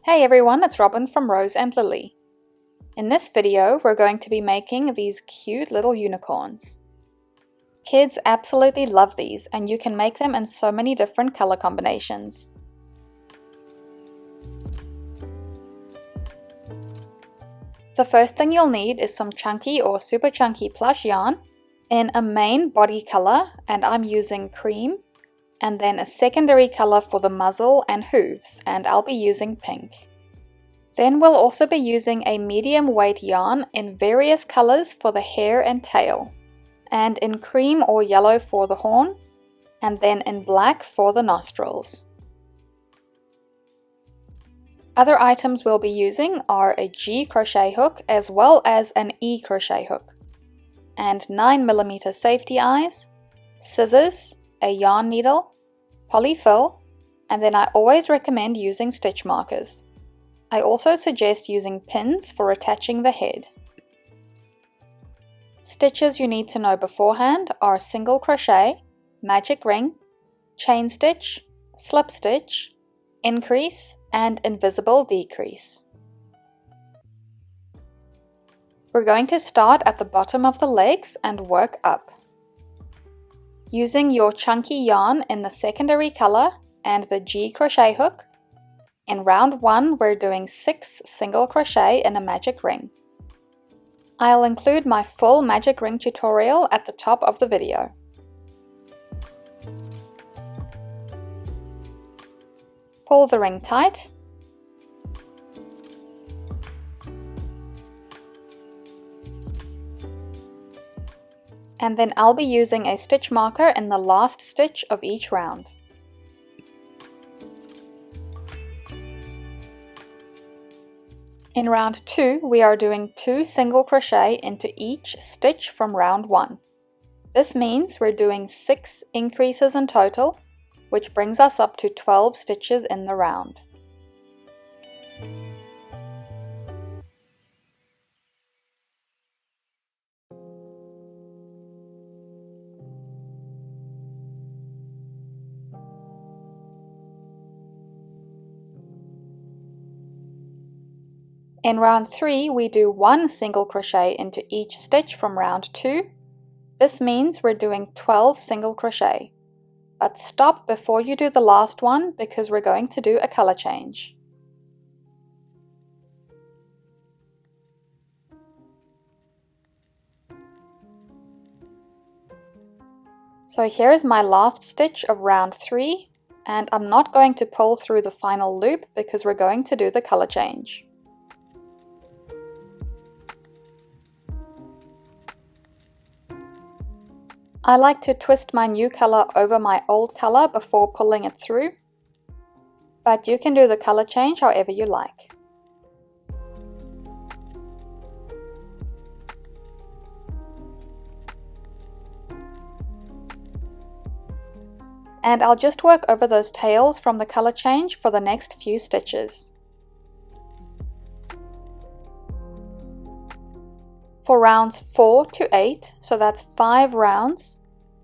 Hey everyone, it's Robin from Rose and Lily. In this video, we're going to be making these cute little unicorns. Kids absolutely love these, and you can make them in so many different color combinations. The first thing you'll need is some chunky or super chunky plush yarn in a main body color, and I'm using cream, and then a secondary color for the muzzle and hooves, and I'll be using pink. Then we'll also be using a medium weight yarn in various colors for the hair and tail, and in cream or yellow for the horn, and then in black for the nostrils. Other items we'll be using are a G crochet hook as well as an E crochet hook, and 9mm safety eyes, scissors, a yarn needle, polyfill, and then I always recommend using stitch markers. I also suggest using pins for attaching the head. Stitches you need to know beforehand are single crochet, magic ring, chain stitch, slip stitch, increase, and invisible decrease. We're going to start at the bottom of the legs and work up. Using your chunky yarn in the secondary color and the G crochet hook, in round 1 we're doing 6 single crochet in a magic ring. I'll include my full magic ring tutorial at the top of the video. Pull the ring tight. And then I'll be using a stitch marker in the last stitch of each round. In round 2, we are doing 2 single crochet into each stitch from round 1. This means we're doing 6 increases in total, which brings us up to 12 stitches in the round. In round 3, we do 1 single crochet into each stitch from round 2. This means we're doing 12 single crochet. But stop before you do the last one because we're going to do a color change. So here is my last stitch of round 3, and I'm not going to pull through the final loop because we're going to do the color change. I like to twist my new color over my old color before pulling it through, but you can do the color change however you like. And I'll just work over those tails from the color change for the next few stitches. For rounds 4 to 8, so that's 5 rounds,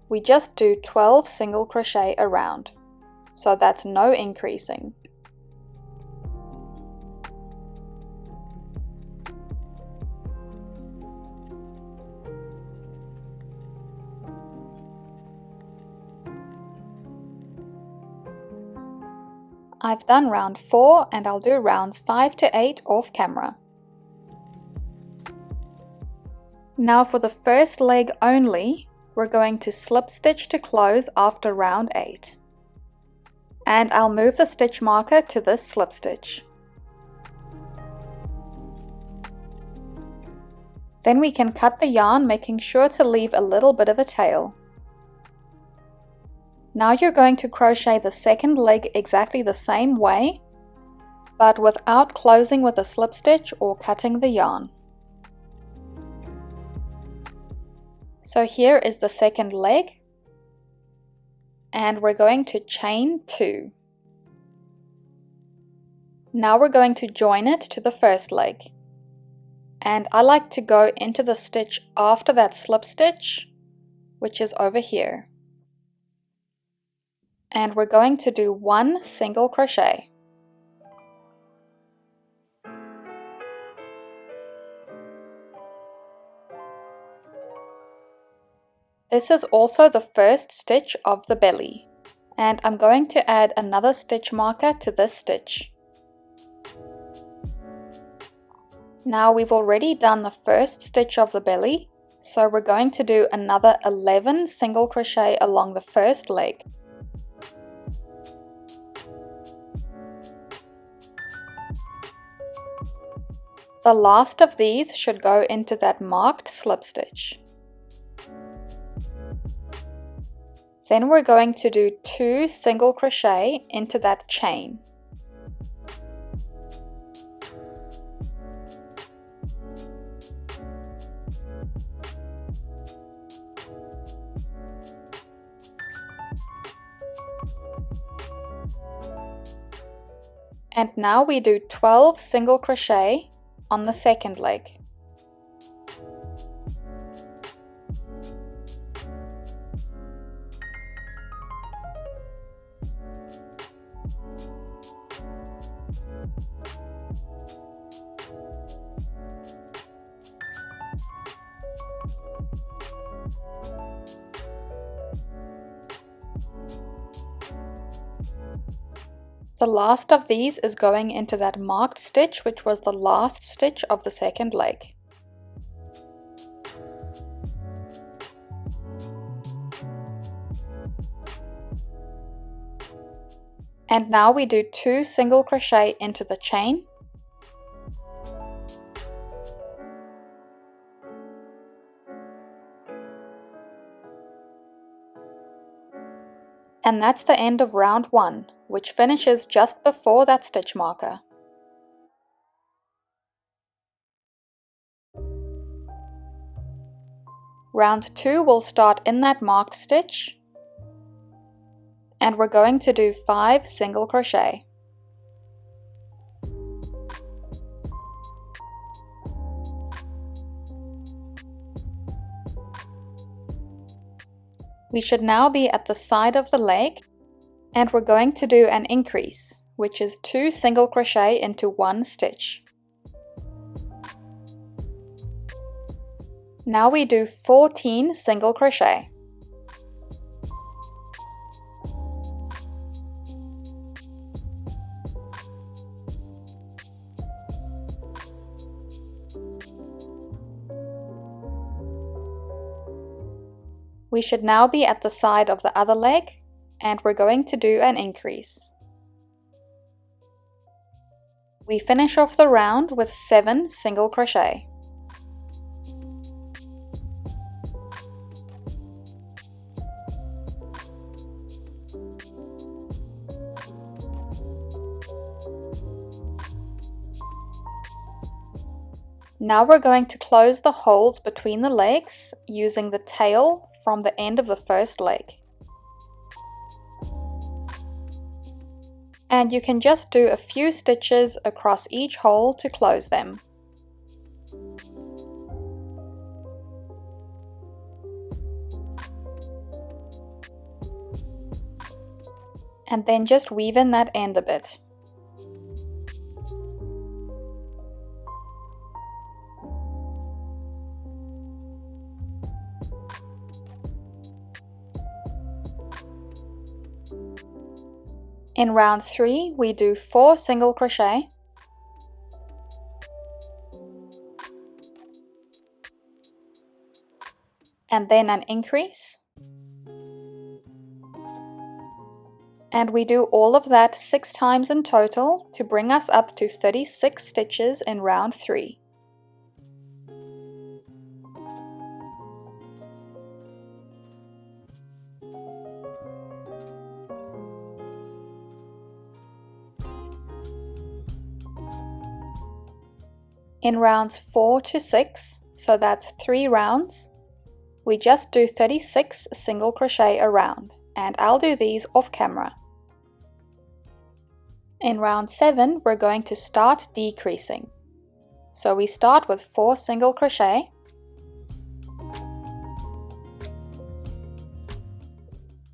we just do 12 single crochet a round, so that's no increasing. I've done round 4 and I'll do rounds 5 to 8 off camera. Now for the first leg only, we're going to slip stitch to close after round 8. And I'll move the stitch marker to this slip stitch. Then we can cut the yarn, making sure to leave a little bit of a tail. Now you're going to crochet the second leg exactly the same way, but without closing with a slip stitch or cutting the yarn. So here is the second leg, and we're going to chain 2. Now we're going to join it to the first leg, and I like to go into the stitch after that slip stitch, which is over here. And we're going to do 1 single crochet. This is also the first stitch of the belly, and I'm going to add another stitch marker to this stitch. Now we've already done the first stitch of the belly, so we're going to do another 11 single crochet along the first leg. The last of these should go into that marked slip stitch. Then we're going to do 2 single crochet into that chain. And now we do 12 single crochet on the second leg. The last of these is going into that marked stitch, which was the last stitch of the second leg. And now we do 2 single crochet into the chain. And that's the end of round 1, which finishes just before that stitch marker. Round 2 will start in that marked stitch, and we're going to do 5 single crochet. We should now be at the side of the leg, and we're going to do an increase, which is 2 single crochet into 1 stitch. Now we do 14 single crochet. We should now be at the side of the other leg, and we're going to do an increase. We finish off the round with 7 single crochet. Now we're going to close the holes between the legs using the tail from the end of the first leg. And you can just do a few stitches across each hole to close them. And then just weave in that end a bit. In round 3, we do 4 single crochet, and then an increase, and we do all of that 6 times in total to bring us up to 36 stitches in round 3. In rounds 4 to 6, so that's 3 rounds, we just do 36 single crochet a round, and I'll do these off camera. In round 7, we're going to start decreasing. So we start with 4 single crochet,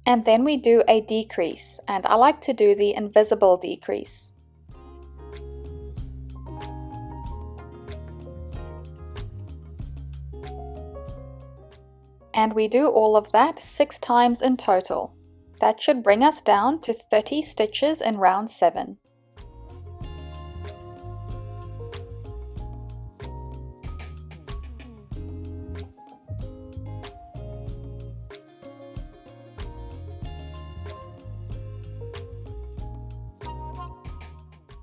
and then we do a decrease, and I like to do the invisible decrease. And we do all of that 6 times in total. That should bring us down to 30 stitches in round 7.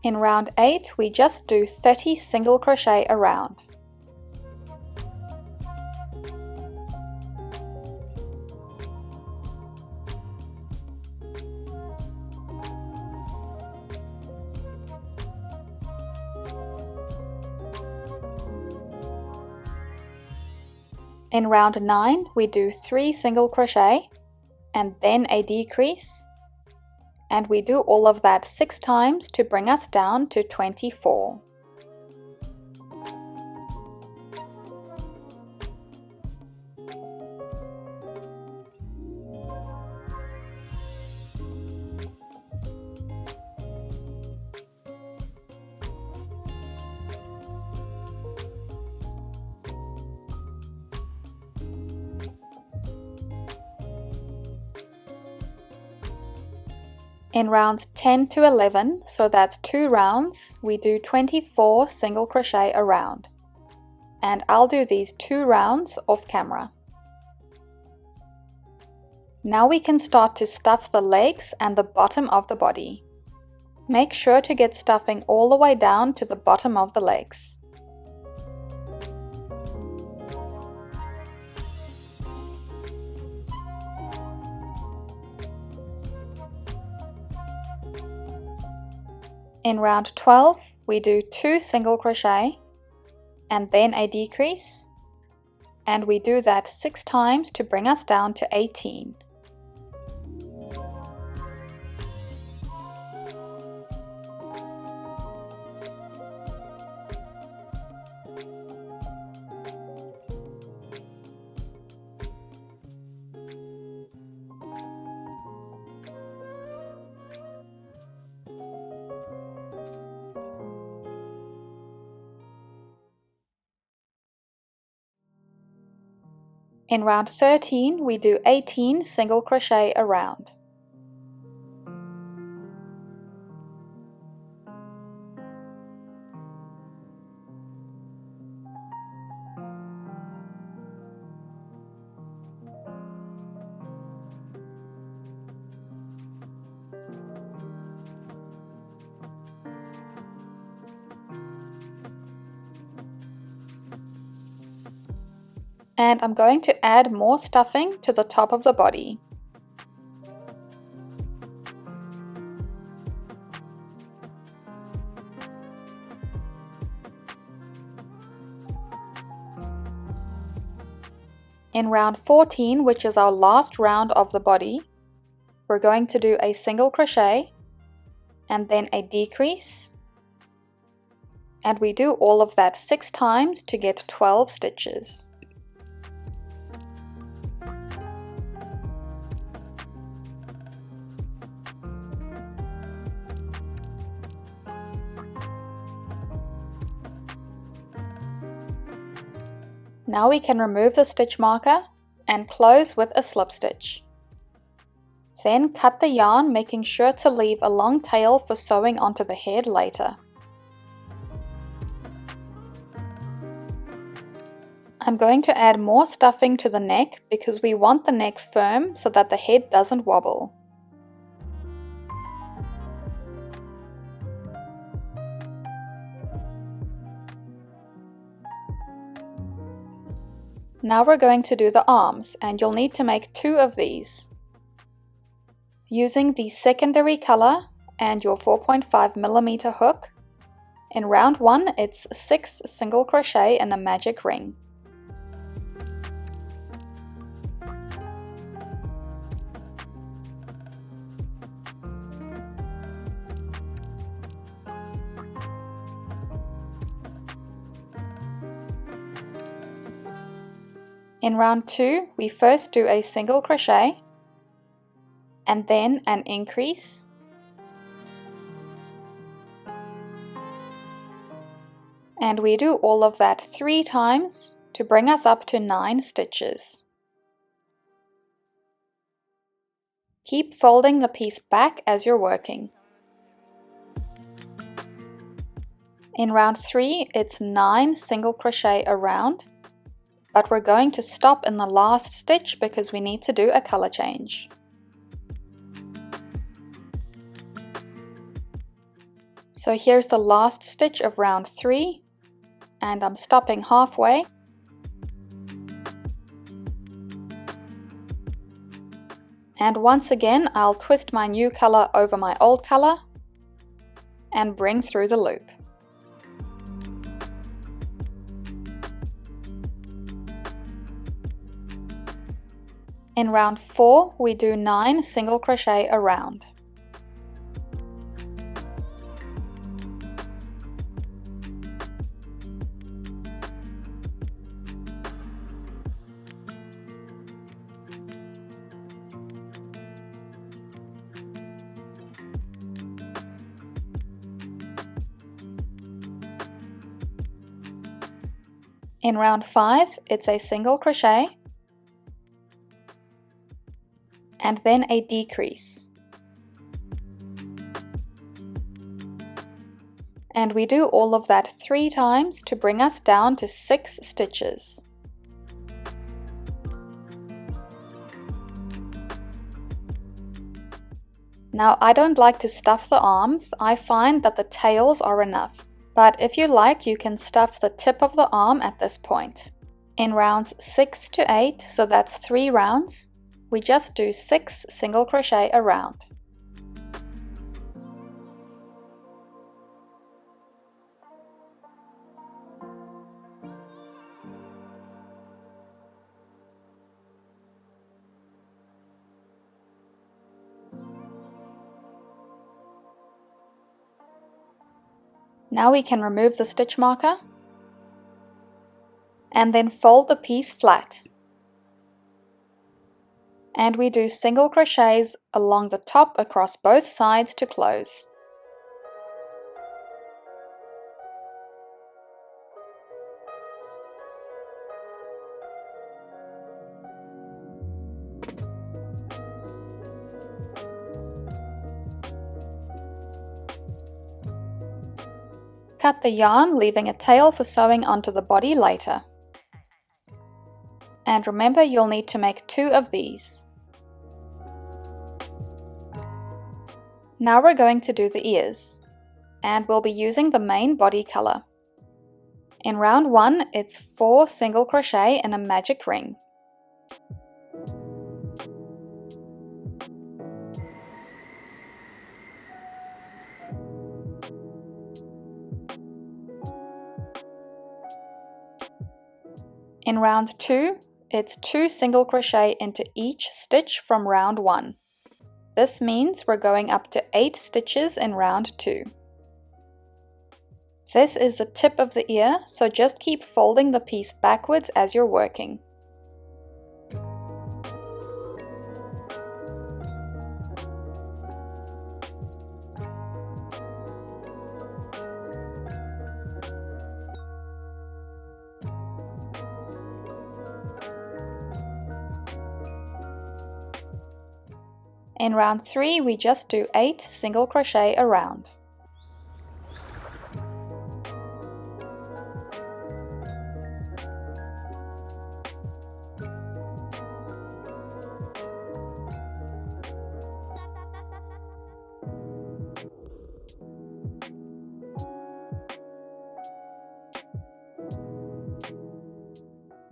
In round 8, we just do 30 single crochet around. In round 9, we do 3 single crochet and then a decrease, and we do all of that 6 times to bring us down to 24. In rounds 10 to 11, so that's 2 rounds, we do 24 single crochet around. And I'll do these 2 rounds off camera. Now we can start to stuff the legs and the bottom of the body. Make sure to get stuffing all the way down to the bottom of the legs. In round 12, we do 2 single crochet and then a decrease, and we do that 6 times to bring us down to 18. In round 13, we do 18 single crochet around. And I'm going to add more stuffing to the top of the body. In round 14, which is our last round of the body, we're going to do a single crochet and then a decrease, and we do all of that 6 times to get 12 stitches. Now we can remove the stitch marker and close with a slip stitch. Then cut the yarn, making sure to leave a long tail for sewing onto the head later. I'm going to add more stuffing to the neck because we want the neck firm so that the head doesn't wobble. Now we're going to do the arms, and you'll need to make 2 of these. Using the secondary color and your 4.5mm hook, in round 1 it's 6 single crochet and a magic ring. In round 2, we first do a single crochet and then an increase, and we do all of that 3 times to bring us up to 9 stitches. Keep folding the piece back as you're working. In round 3, it's 9 single crochet around, but we're going to stop in the last stitch because we need to do a color change. So here's the last stitch of round 3, and I'm stopping halfway. And once again, I'll twist my new color over my old color and bring through the loop. In round 4, we do 9 single crochet around. In round 5, it's a single crochet and then a decrease. And we do all of that 3 times to bring us down to 6 stitches. Now, I don't like to stuff the arms. I find that the tails are enough. But if you like, you can stuff the tip of the arm at this point. In rounds 6 to 8, so that's 3 rounds, we just do 6 single crochet around. Now we can remove the stitch marker and then fold the piece flat. And we do single crochets along the top across both sides to close. Cut the yarn, leaving a tail for sewing onto the body later. And remember, you'll need to make 2 of these. Now we're going to do the ears, and we'll be using the main body color. In round 1, it's 4 single crochet and a magic ring. In round 2, it's 2 single crochet into each stitch from round 1. This means we're going up to 8 stitches in round 2. This is the tip of the ear, so just keep folding the piece backwards as you're working. In round 3, we just do 8 single crochet around.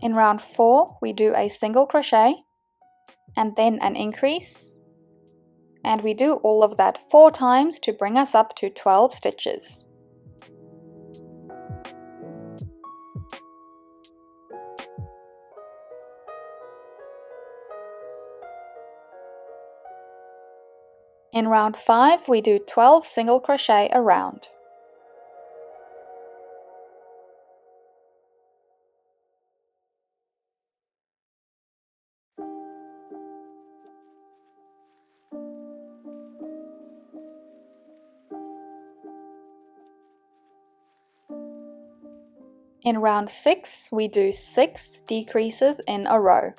In round 4, we do a single crochet and then an increase, and we do all of that 4 times to bring us up to 12 stitches. In round 5, we do 12 single crochet around. In round 6, we do 6 decreases in a row.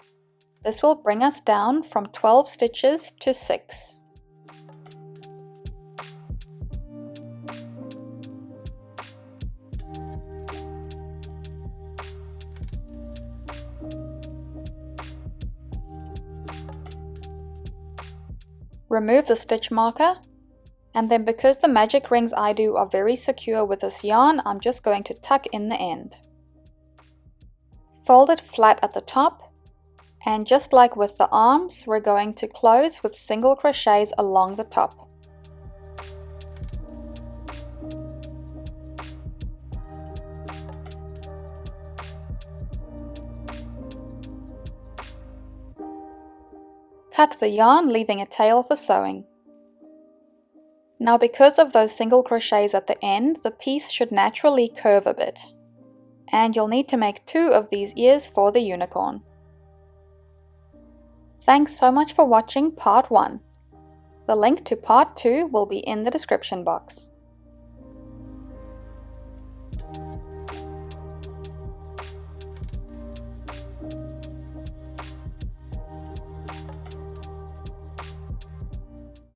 This will bring us down from 12 stitches to 6. Remove the stitch marker, and then because the magic rings I do are very secure with this yarn, I'm just going to tuck in the end. Fold it flat at the top, and just like with the arms, we're going to close with single crochets along the top. Cut the yarn, leaving a tail for sewing. Now because of those single crochets at the end, the piece should naturally curve a bit. And you'll need to make 2 of these ears for the unicorn. Thanks so much for watching part 1. The link to part 2 will be in the description box.